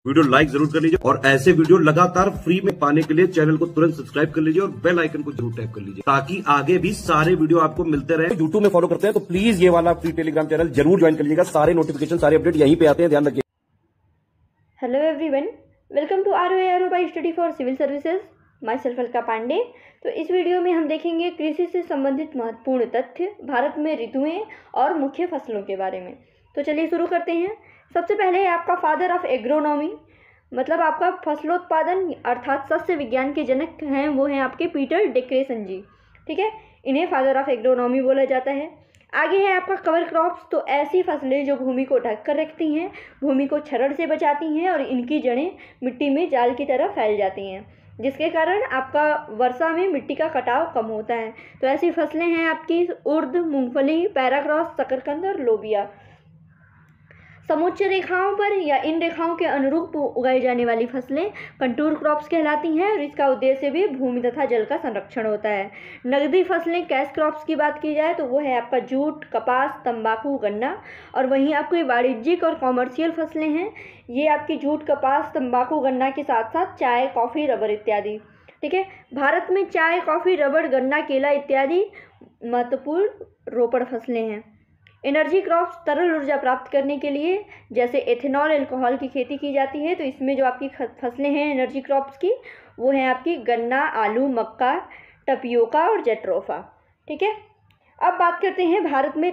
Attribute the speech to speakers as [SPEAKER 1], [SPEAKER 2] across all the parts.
[SPEAKER 1] Video like जरूर कर लीजिए और ऐसे वीडियो लगातार फ्री में पाने के लिए चैनल को तुरंत सब्सक्राइब कर लीजिए और बेल आइकन को जरूर टैप कर लीजिए ताकि आगे भी सारे वीडियो आपको मिलते रहे। यूट्यूब में फॉलो करते हैं तो प्लीज ये वाला फ्री टेलीग्राम चैनल जरूर ज्वाइन कर लीजिएगा। सारे नोटिफिकेशन सारे अपडेट यहीं पे आते हैं, ध्यान रखिए।
[SPEAKER 2] Hello everyone, welcome to ROA by study for civil services. Myself Alka Pandey. तो इस वीडियो में हम देखेंगे कृषि से संबंधित महत्वपूर्ण तथ्य, भारत में ऋतुएं और मुख्य फसलों के बारे में। तो चलिए शुरू करते हैं। सबसे पहले आपका फादर ऑफ एग्रोनॉमी, मतलब आपका फसलोत्पादन अर्थात सस्य विज्ञान के जनक हैं, वो हैं आपके पीटर डेक्रेसन जी। ठीक है, इन्हें फादर ऑफ एग्रोनॉमी बोला जाता है। आगे है आपका कवर क्रॉप्स, तो ऐसी फसलें जो भूमि को ढक कर रखती हैं, भूमि को क्षरण से बचाती हैं और इनकी जड़ें मिट्टी में जाल की तरह फैल जाती हैं, जिसके कारण आपका वर्षा में मिट्टी का कटाव कम होता है। तो ऐसी फसलें हैं आपकी उर्द, मूंगफली, पैराक्रॉस, शकरकंद और लोबिया। समुच्च रेखाओं पर या इन रेखाओं के अनुरूप उगाई जाने वाली फसलें कंटूर क्रॉप्स कहलाती हैं और इसका उद्देश्य भी भूमि तथा जल का संरक्षण होता है। नगदी फसलें कैश क्रॉप्स की बात की जाए तो वो है आपका जूट, कपास, तंबाकू, गन्ना। और वहीं आपकी वाणिज्यिक और कॉमर्शियल फसलें हैं, ये आपकी जूट, कपास, तंबाकू, गन्ना के साथ साथ चाय, कॉफ़ी, रबर इत्यादि। ठीक है, भारत में चाय, कॉफ़ी, रबर, गन्ना, केला इत्यादि महत्वपूर्ण रोपड़ फसलें हैं। एनर्जी क्रॉप्स, तरल ऊर्जा प्राप्त करने के लिए जैसे एथेनॉल, अल्कोहल की खेती की जाती है। तो इसमें जो आपकी फसलें हैं एनर्जी क्रॉप्स की, वो हैं आपकी गन्ना, आलू, मक्का, टपियोका और जट्रोफा। ठीक है, अब बात करते हैं भारत में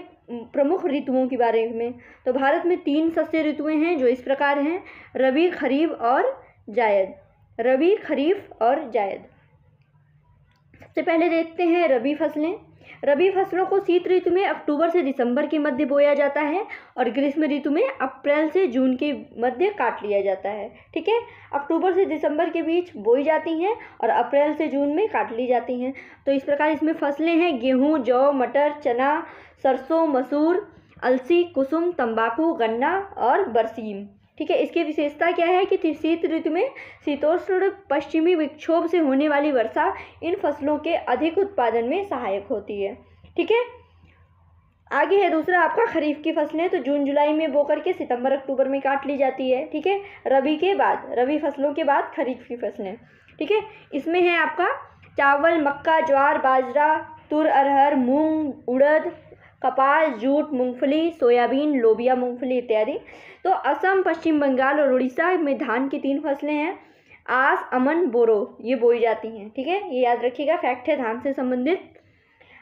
[SPEAKER 2] प्रमुख ऋतुओं के बारे में। तो भारत में 3 सस्य ऋतुएं हैं जो इस प्रकार हैं: रबी, खरीफ और जायद। रबी, खरीफ और जायद। सबसे पहले देखते हैं रबी फसलें। रबी फसलों को शीत ऋतु में अक्टूबर से दिसंबर के मध्य बोया जाता है और ग्रीष्म ऋतु में अप्रैल से जून के मध्य काट लिया जाता है। ठीक है, अक्टूबर से दिसंबर के बीच बोई जाती हैं और अप्रैल से जून में काट ली जाती हैं। तो इस प्रकार इसमें फसलें हैं: गेहूँ, जौ, मटर, चना, सरसों, मसूर, अलसी, कुसुम, तंबाकू, गन्ना और बरसीम। ठीक है, इसकी विशेषता क्या है कि शीत ऋतु में शीतोष्ण पश्चिमी विक्षोभ से होने वाली वर्षा इन फसलों के अधिक उत्पादन में सहायक होती है। ठीक है, आगे है दूसरा आपका खरीफ की फसलें। तो जून जुलाई में बो करके सितंबर अक्टूबर में काट ली जाती है। ठीक है, रबी फसलों के बाद खरीफ की फसलें। ठीक है, इसमें है आपका चावल, मक्का, ज्वार, बाजरा, तुर, अरहर, मूंग, उड़द, कपास, जूट, मूंगफली, सोयाबीन, लोबिया, मूंगफली इत्यादि। तो असम, पश्चिम बंगाल और उड़ीसा में धान की 3 फसलें हैं: आस, अमन, बोरो, ये बोई जाती हैं। ठीक है, ये याद रखिएगा, फैक्ट है धान से संबंधित।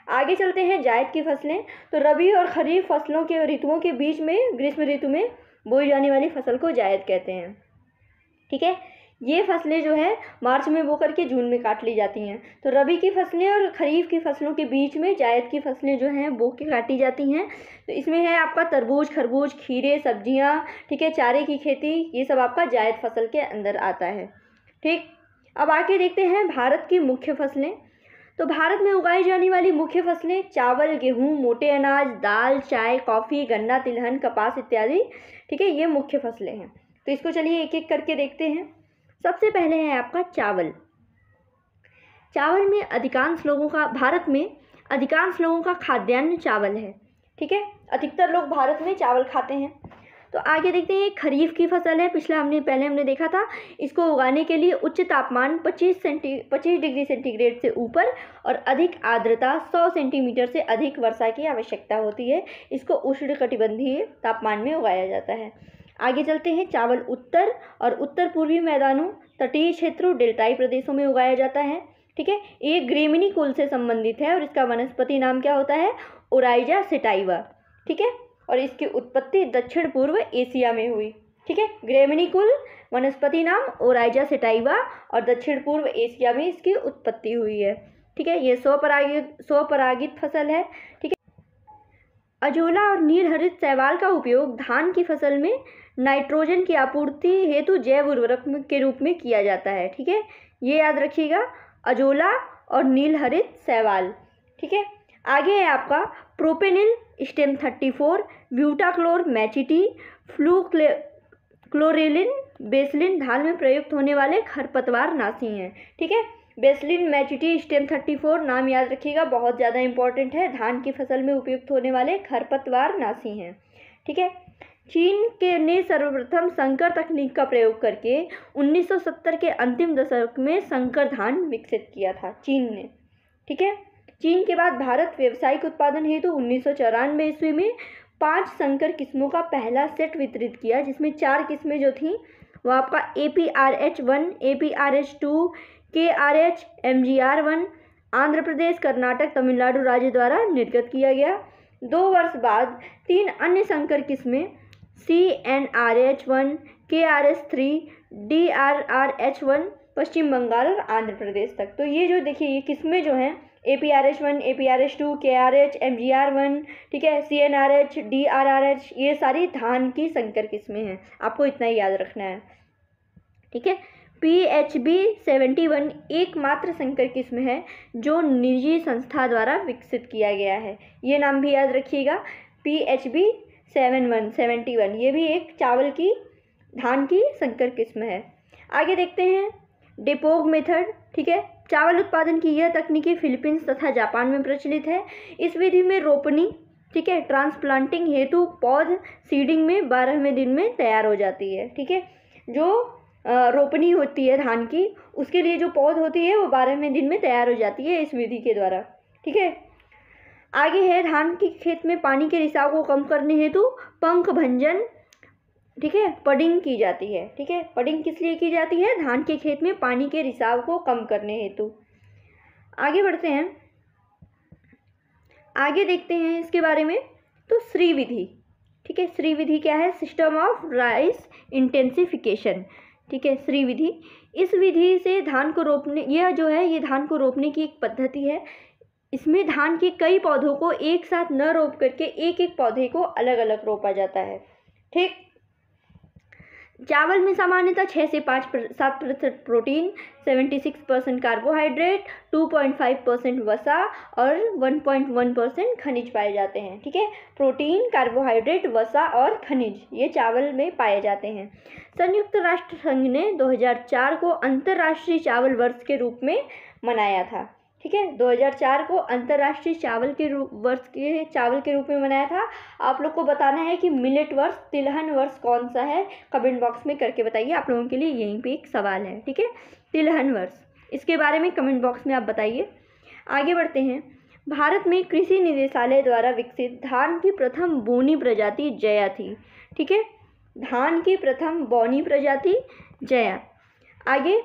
[SPEAKER 2] आगे चलते हैं जायद की फसलें। तो रबी और खरीफ फसलों के ऋतुओं के बीच में ग्रीष्म ऋतु में बोई जाने वाली फसल को जायद कहते हैं। ठीक है, ये फसलें जो है मार्च में बो करके जून में काट ली जाती हैं। तो रबी की फसलें और खरीफ की फसलों के बीच में जायद की फसलें जो हैं बो के काटी जाती हैं। तो इसमें है आपका तरबूज, खरबूज, खीरे, सब्जियां, ठीक है, चारे की खेती, ये सब आपका जायद फसल के अंदर आता है। ठीक, अब आगे देखते हैं भारत की मुख्य फसलें। तो भारत में उगाई जाने वाली मुख्य फसलें चावल, गेहूँ, मोटे अनाज, दाल, चाय, कॉफ़ी, गन्ना, तिलहन, कपास इत्यादि। ठीक है, ये मुख्य फसलें हैं। तो इसको चलिए एक एक करके देखते हैं। सबसे पहले है आपका चावल। चावल में भारत में अधिकांश लोगों का खाद्यान्न चावल है। ठीक है, अधिकतर लोग भारत में चावल खाते हैं। तो आगे देखते हैं, खरीफ की फसल है। पहले हमने देखा था, इसको उगाने के लिए उच्च तापमान 25 डिग्री सेंटीग्रेड से ऊपर और अधिक आर्द्रता 100 सेंटीमीटर से अधिक वर्षा की आवश्यकता होती है। इसको उष्णकटिबंधीय तापमान में उगाया जाता है। आगे चलते हैं, चावल उत्तर और उत्तर पूर्वी मैदानों, तटीय क्षेत्रों, डेल्टाई प्रदेशों में उगाया जाता है। ठीक है, ये ग्रेमिनी कुल से संबंधित है और इसका वनस्पति नाम क्या होता है? Oryza sativa. ठीक है, और इसकी उत्पत्ति दक्षिण पूर्व एशिया में हुई। ठीक है, ग्रेमिनी कुल, वनस्पति नाम ओराइजा सेटाइवा और दक्षिण पूर्व एशिया में इसकी उत्पत्ति हुई है। ठीक है, ये स्वपरागित फसल है। ठीक है, अजोला और नील हरित शैवाल का उपयोग धान की फसल में नाइट्रोजन की आपूर्ति हेतु जैव उर्वरक के रूप में किया जाता है। ठीक है, ये याद रखिएगा, अजोला और नील हरित शैवाल। ठीक है, आगे है आपका प्रोपेनिल, स्टेम 34, ब्यूटाक्लोर, मैचिटी, फ्लूक्लोरेलिन, बेसलिन धान में प्रयुक्त होने वाले खरपतवार नाशी हैं। ठीक है, बेसलिन, मैचिटी, स्टेम 34 नाम याद रखिएगा, बहुत ज़्यादा इंपॉर्टेंट है, धान की फसल में उपयुक्त होने वाले खरपतवार नाशी हैं। ठीक है, चीन के ने सर्वप्रथम संकर तकनीक का प्रयोग करके 1970 के अंतिम दशक में संकर धान विकसित किया था चीन ने। ठीक है, चीन के बाद भारत व्यावसायिक उत्पादन हेतु 1994 ईस्वी में 5 संकर किस्मों का पहला सेट वितरित किया, जिसमें 4 किस्में जो थी वो आपका APRH1, APRH2, KRH, MGR1 Andhra Pradesh, Karnataka, Tamil Nadu राज्य द्वारा निर्गत किया गया। 2 वर्ष बाद 3 अन्य संकर किस्में CNRH1, KRH3, DRRH1 पश्चिम बंगाल और आंध्र प्रदेश तक। तो ये जो देखिए ये किस्में जो हैं APRH1, APRH2, KRH, MGR1, ठीक है, CNRH, DRRH, ये सारी धान की संकर किस्में हैं, आपको इतना ही याद रखना है। ठीक है, PHB71 एकमात्र संकर किस्म है जो निजी संस्था द्वारा विकसित किया गया है, ये नाम भी याद रखिएगा। PHB71 ये भी एक चावल की धान की संकर किस्म है। आगे देखते हैं डेपोग मेथड। ठीक है, चावल उत्पादन की यह तकनीकी फिलीपींस तथा जापान में प्रचलित है। इस विधि में रोपनी, ठीक है, ट्रांसप्लांटिंग हेतु पौध सीडिंग में 12वें दिन में तैयार हो जाती है। ठीक है, जो रोपनी होती है धान की, उसके लिए जो पौध होती है वो 12वें दिन में तैयार हो जाती है इस विधि के द्वारा। ठीक है, आगे है धान के खेत में पानी के रिसाव को कम करने हेतु पंख भंजन, ठीक है, पडिंग की जाती है। ठीक है, पडिंग किस लिए की जाती है? धान के खेत में पानी के रिसाव को कम करने हेतु। आगे बढ़ते हैं, आगे देखते हैं इसके बारे में। तो श्री विधि, ठीक है, श्री विधि क्या है? System of rice intensification. ठीक है, श्री विधि, इस विधि से धान को रोपने, यह जो है ये धान को रोपने की एक पद्धति है। इसमें धान के कई पौधों को एक साथ न रोप करके एक एक पौधे को अलग अलग रोपा जाता है। ठीक, चावल में सामान्यतः 6 से 7% प्रोटीन, 76% कार्बोहाइड्रेट, 2.5% वसा और 1.1% खनिज पाए जाते हैं। ठीक है, प्रोटीन, कार्बोहाइड्रेट, वसा और खनिज ये चावल में पाए जाते हैं। संयुक्त राष्ट्र संघ ने 2004 को अंतर्राष्ट्रीय चावल वर्ष के रूप में मनाया था। ठीक है, 2004 को अंतर्राष्ट्रीय चावल के रूप में मनाया था। आप लोग को बताना है कि मिलेट वर्ष, तिलहन वर्ष कौन सा है, कमेंट बॉक्स में करके बताइए। आप लोगों के लिए यहीं पे एक सवाल है। ठीक है, तिलहन वर्ष, इसके बारे में कमेंट बॉक्स में आप बताइए। आगे बढ़ते हैं, भारत में कृषि निदेशालय द्वारा विकसित धान की प्रथम बोनी प्रजाति जया थी। ठीक है, धान की प्रथम बोनी प्रजाति जया। आगे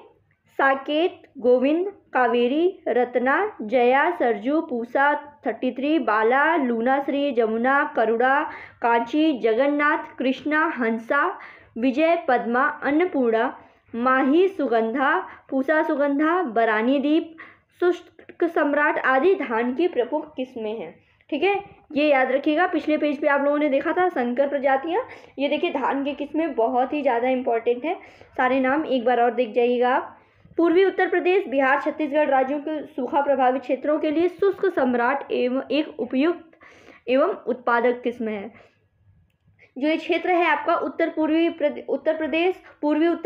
[SPEAKER 2] साकेत, गोविंद, कावेरी, रत्ना, जया, सरजू, पूसा, 33, बाला, लूनाश्री, जमुना, करुणा, कांची, जगन्नाथ, कृष्णा, हंसा, विजय, पद्मा, अन्नपूर्णा, माही, सुगंधा, पूसा सुगंधा, बरानी दीप, शुष्क सम्राट आदि धान की प्रमुख किस्में हैं। ठीक है, ये याद रखिएगा। पिछले पेज पे आप लोगों ने देखा था संकर प्रजातियाँ, ये देखिए धान की किस्में बहुत ही ज़्यादा इंपॉर्टेंट है। सारे नाम एक बार और देख जाइएगा आप। पूर्वी उत्तर प्रदेश, बिहार, छत्तीसगढ़ राज्यों के सूखा प्रभावित क्षेत्रों के लिए शुष्क सम्राट एवं एक उपयुक्त एवं उत्पादक किस्म है। जो ये क्षेत्र है आपका उत्तर पूर्वी उत्तर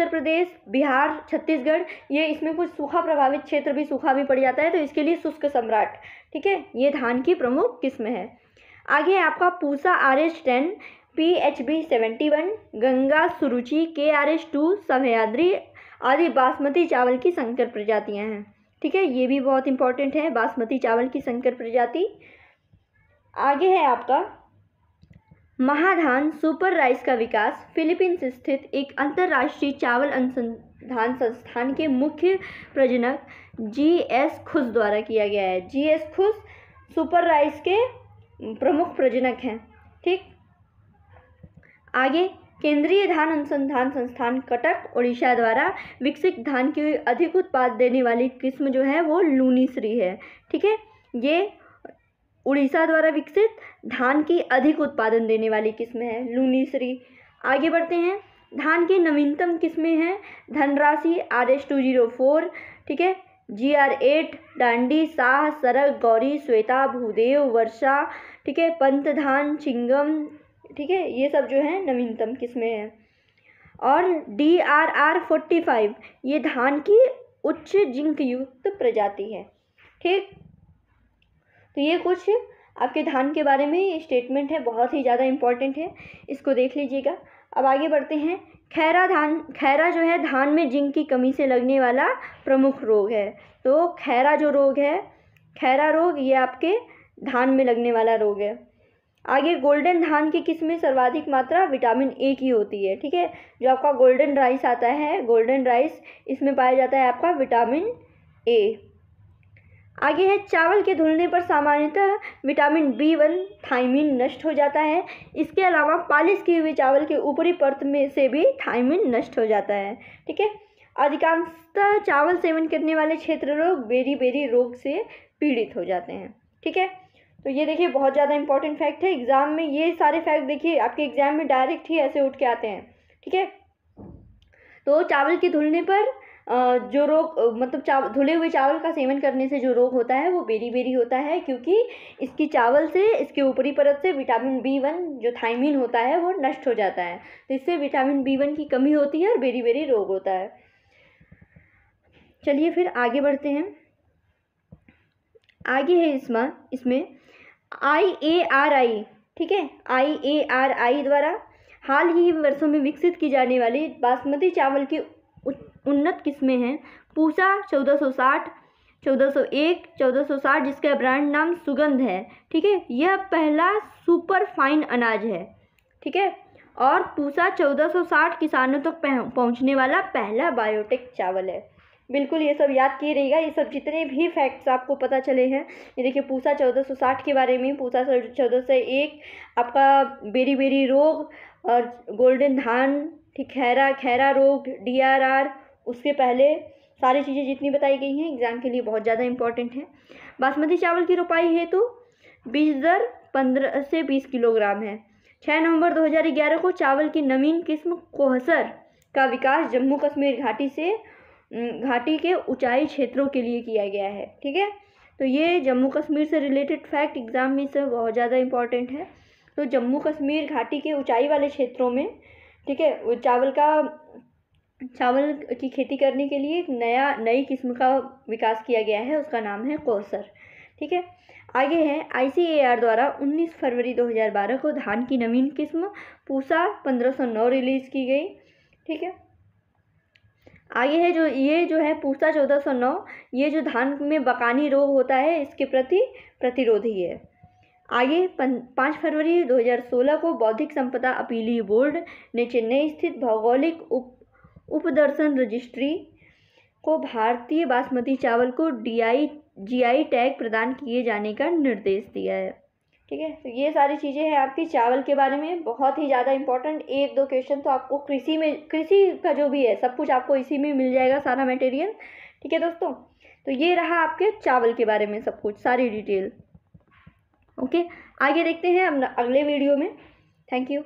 [SPEAKER 2] प्रदेश, बिहार, छत्तीसगढ़, ये इसमें कुछ सूखा प्रभावित क्षेत्र भी, सूखा भी पड़ जाता है, तो इसके लिए शुष्क सम्राट, ठीक है, ये धान की प्रमुख किस्म है। आगे आपका पूसा RH10, PHB71, गंगा, सुरुचि, KRH2, सह्याद्री आदि बासमती चावल की संकर प्रजातियां हैं। ठीक है, ये भी बहुत इंपॉर्टेंट है, बासमती चावल की संकर प्रजाति। आगे है आपका महाधान सुपर राइस का विकास फिलीपींस स्थित एक अंतर्राष्ट्रीय चावल अनुसंधान संस्थान के मुख्य प्रजनक GS खुश द्वारा किया गया है। GS खुश सुपर राइस के प्रमुख प्रजनक हैं। ठीक, आगे केंद्रीय धान अनुसंधान संस्थान कटक उड़ीसा द्वारा विकसित धान की अधिक उत्पाद देने वाली किस्म जो है वो लूनीश्री है। ठीक है, ये उड़ीसा द्वारा विकसित धान की अधिक उत्पादन देने वाली किस्म है लूनीश्री। आगे बढ़ते हैं, धान की नवीनतम किस्में हैं धनराशि, RH204, ठीक है, GR8, डांडी, शाह, सरग, गौरी, श्वेता, भूदेव, वर्षा, ठीक है, पंत धान, चिंगम, ठीक है, ये सब जो है नवीनतम किस्में हैं। और DRR45 ये धान की उच्च जिंक युक्त प्रजाति है। ठीक, तो ये कुछ आपके धान के बारे में ये स्टेटमेंट है, बहुत ही ज़्यादा इम्पॉर्टेंट है, इसको देख लीजिएगा। अब आगे बढ़ते हैं। खैरा जो है धान में जिंक की कमी से लगने वाला प्रमुख रोग है। तो खैरा जो रोग है, खैरा रोग, ये आपके धान में लगने वाला रोग है। आगे गोल्डन धान की किस्में सर्वाधिक मात्रा विटामिन ए की होती है। ठीक है, जो आपका गोल्डन राइस आता है, गोल्डन राइस, इसमें पाया जाता है आपका विटामिन ए। आगे है चावल के धुलने पर सामान्यतः विटामिन B1 थायमिन नष्ट हो जाता है। इसके अलावा पालिश किए हुए चावल के ऊपरी परत में से भी थायमिन नष्ट हो जाता है। ठीक है, अधिकांशतः चावल सेवन करने वाले क्षेत्र लोग बेरी रोग से पीड़ित हो जाते हैं। ठीक है, तो ये देखिए बहुत ज़्यादा इंपॉर्टेंट फैक्ट है। एग्जाम में ये सारे फैक्ट देखिए आपके एग्जाम में डायरेक्ट ही ऐसे उठ के आते हैं। ठीक है, तो चावल के धुलने पर जो रोग, मतलब धुले हुए चावल का सेवन करने से जो रोग होता है वो बेरी होता है, क्योंकि इसकी चावल से, इसके ऊपरी परत से विटामिन B1 जो थायमिन होता है वो नष्ट हो जाता है। तो इससे विटामिन B1 की कमी होती है और बेरी रोग होता है। चलिए फिर आगे बढ़ते हैं। आगे है इसमें IARI। ठीक है, IARI द्वारा हाल ही वर्षों में विकसित की जाने वाली बासमती चावल की उन्नत किस्में हैं। पूसा 1460, 1401, 1460, जिसका ब्रांड नाम सुगंध है। ठीक है, यह पहला सुपर फाइन अनाज है। ठीक है, और पूसा 1460 किसानों तक पहुंचने वाला पहला बायोटेक चावल है। बिल्कुल ये सब याद किए रहेगा। ये सब जितने भी फैक्ट्स आपको पता चले हैं, ये देखिए पूसा 1460 के बारे में, पूसा 1401 आपका बेरी रोग और गोल्डन धान, ठीक, खैरा रोग, DRR, उसके पहले सारी चीज़ें जितनी बताई गई हैं एग्ज़ाम के लिए बहुत ज़्यादा इंपॉर्टेंट है। बासमती चावल की रोपाई हेतु बीज दर 15 से 20 किलोग्राम है। 6 नवंबर 2011 को चावल की नवीन किस्म कोहसर का विकास जम्मू कश्मीर घाटी के ऊंचाई क्षेत्रों के लिए किया गया है। ठीक है, तो ये जम्मू कश्मीर से रिलेटेड फैक्ट एग्ज़ाम में से बहुत ज़्यादा इंपॉर्टेंट है। तो जम्मू कश्मीर घाटी के ऊंचाई वाले क्षेत्रों में, ठीक है, चावल की खेती करने के लिए एक नई किस्म का विकास किया गया है, उसका नाम है कोहसर। ठीक है, आगे है ICAR द्वारा 19 फरवरी 2012 को धान की नवीन किस्म पूसा 1509 रिलीज़ की गई। ठीक है, आगे है जो है पूसा 1409, ये जो धान में बकानी रोग होता है इसके प्रति प्रतिरोधी है। आगे 5 फरवरी 2016 को बौद्धिक संपदा अपीलीय बोर्ड ने चेन्नई स्थित भौगोलिक उपदर्शन रजिस्ट्री को भारतीय बासमती चावल को GI टैग प्रदान किए जाने का निर्देश दिया है। ठीक है, तो ये सारी चीज़ें हैं आपकी चावल के बारे में, बहुत ही ज़्यादा इंपॉर्टेंट। 1-2 क्वेश्चन तो आपको कृषि का जो भी है सब कुछ आपको इसी में मिल जाएगा, सारा मटेरियल। ठीक है दोस्तों, तो ये रहा आपके चावल के बारे में सब कुछ, सारी डिटेल। ओके, आगे देखते हैं अगले वीडियो में। Thank you.